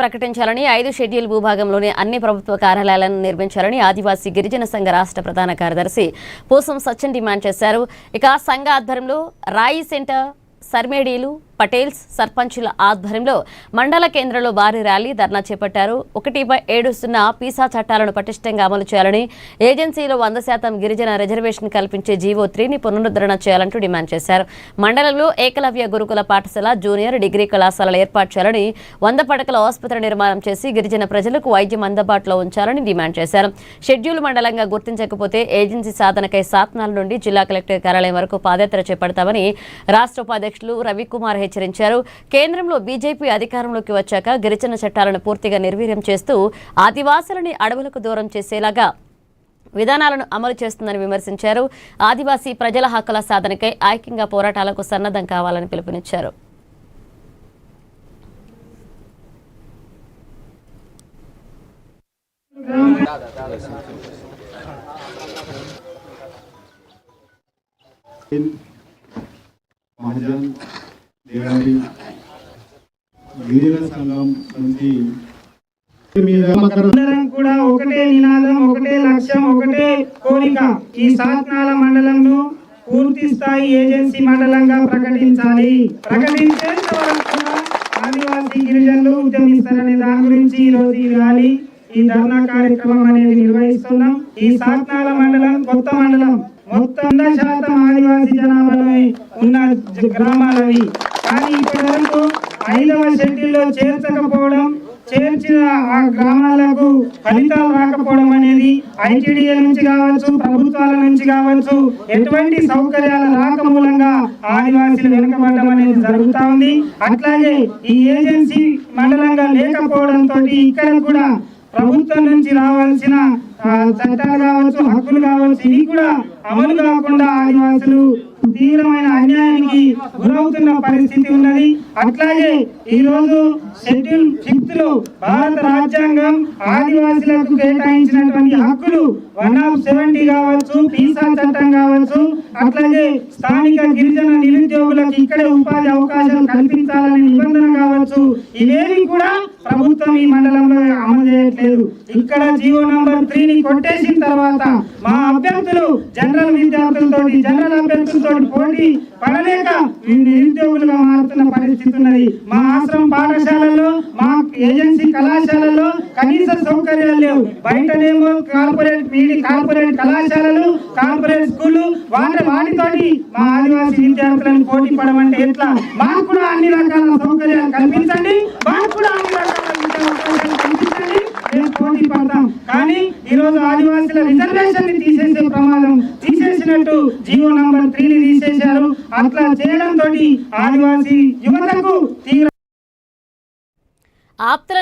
ప్రకటించాలని 5 షెడ్యూల్ భూభాగంలోని అన్ని ప్రభుత్వ కార్యాలయాలను నిర్మించాలని ఆదివాసీ గిరిజన సంఘ రాష్ట్ర ప్రధాన కార్యదర్శి పూసం సచిన్ డిమాండ్ చేశారు. ఇక సంఘ ఆధ్వర్యంలో రాయి సెంటర్ సర్మేడీలు పటేల్స్ సర్పంచుల ఆధ్వర్యంలో మండల కేంద్రంలో భారీ ర్యాలీ ధర్నా చేపట్టారు. 1/7 పీసా చట్టాలను పటిష్టంగా అమలు చేయాలని, ఏజెన్సీలో 100% గిరిజన రిజర్వేషన్ కల్పించే జీవో 3ని పునరుద్ధరణ చేయాలంటూ డిమాండ్ చేశారు. మండలంలో ఏకలవ్య గురుకుల పాఠశాల, జూనియర్, డిగ్రీ కళాశాలలు ఏర్పాటు చేయాలని, 100 పడకల ఆసుపత్రి నిర్మాణం చేసి గిరిజన ప్రజలకు వైద్యం అందుబాటులో ఉంచాలని డిమాండ్ చేశారు. షెడ్యూల్ మండలంగా గుర్తించకపోతే ఏజెన్సీ సాధనకై సాత్నాల నుండి జిల్లా కలెక్టర్ కార్యాలయం వరకు పాదయాత్ర చేపడతామని రాష్ట్ర ఉపాధ్యక్షులు రవికుమార్ హెచ్చరించారు. కేంద్రంలో బీజేపీ అధికారంలోకి వచ్చాక గిరిజన చట్టాలను పూర్తిగా నిర్వీర్యం చేస్తూ ఆదివాసులని అడవులకు దూరం చేసేలాగా విధానాలను అమలు చేస్తుందని విమర్శించారు. ఆదివాసీ ప్రజల హక్కుల సాధనకై ఐక్యంగా పోరాటాలకు సన్నద్ధం కావాలని పిలుపునిచ్చారు. గిరిజన సంఘం నుంచి కూడా ఒకటే నినాదం, ఒకటే లక్ష్యం, ఒకటే కోరిక. ఈ సాత్నాల మండలంను పూర్తి స్థాయి ఏజెన్సీ మండలంగా ప్రకటించాలి. ప్రకటించేంత వరకు ఆదివాసీ గిరిజనులు ఉద్యమిస్తారనే దాని గురించి ఈ రోజు ఈ ర్యాలీ, ఈ ధర్నా కార్యక్రమం అనేది నిర్వహిస్తున్నాం. ఈ సాత్నాల మండలం కొత్త మండలం, మొత్తం 100% ఆదివాసీ జనాభాలో ఉన్న గ్రామాలవి. కానీ ఇప్పటి వరకు 5వ షెడ్యూల్లో చేర్చకపోవడం, చేర్చిన ఆ గ్రామాలకు ఫలితాలు రాకపోవడం అనేది ఐటీడీఏ నుంచి కావచ్చు, ప్రభుత్వాల నుంచి కావచ్చు, ఎటువంటి సౌకర్యాల రాక మూలంగా ఆదివాసీలు వెనుకబడడం అనేది జరుగుతూ ఉంది. అట్లాగే ఈ ఏజెన్సీ మండలంగా లేకపోవడంతో ఇక్కడ కూడా ప్రభుత్వం నుంచి రావాల్సిన చట్టాలు కావచ్చు, హక్కులు కావచ్చు, ఇవి కూడా అమలు కాకుండా ఆదివాసులు తీవ్రమైన అన్యాయానికి గురవుతున్న పరిస్థితి ఉన్నది. అట్లాగే ఈ రోజు షెడ్యూల్ 5 లో భారత రాజ్యాంగం ఆదివాసులకు కేటాయించినటువంటి హక్కులు 170 కావచ్చు, పీసా చట్టం కావచ్చు, అట్లాగే స్థానిక గిరిజన నిరుద్యోగులకు ఇక్కడే ఉపాధి అవకాశాలు కల్పించాలనే నిబంధన కావచ్చు, ఇవేవి కూడా ప్రభుత్వం ఈ మండలంలో అమలు చేయట్లేదు. ఇక్కడ జీవో నంబర్ 3ని కొట్టేసిన తర్వాత మా అభ్యర్థులు జనరల్ అభ్యర్థులతో పోటీ పడలేక నిరుద్యోగులుగా మారుతున్న పరిస్థితి ఉన్నది. మా ఆశ్రమ పాఠశాలలో, మా ఏజెన్సీ కళాశాలలో కనీస సౌకర్యాలు లేవు. బయటనేమో కార్పొరేట్ కళాశాలలు, కార్పొరేట్ స్కూళ్ళు, వాటితోటి మా ఆదివాసీ విద్యార్థులను పోటీ పడమంటే ఎట్లా? మాకు కూడా అన్ని రకాల సౌకర్యాలు కల్పించండి, మాకు కూడా అన్ని రకాల కల్పించండి, మేము పోటీ పడతాం. కానీ ఈ రోజు ఆదివాసీల రిజర్వేషన్ ని తీసేసినట్టు జీవో నంబర్ 3ని తీసేశారు. అట్లా చేయడంతో ఆదివాసీ యువతకు తీవ్ర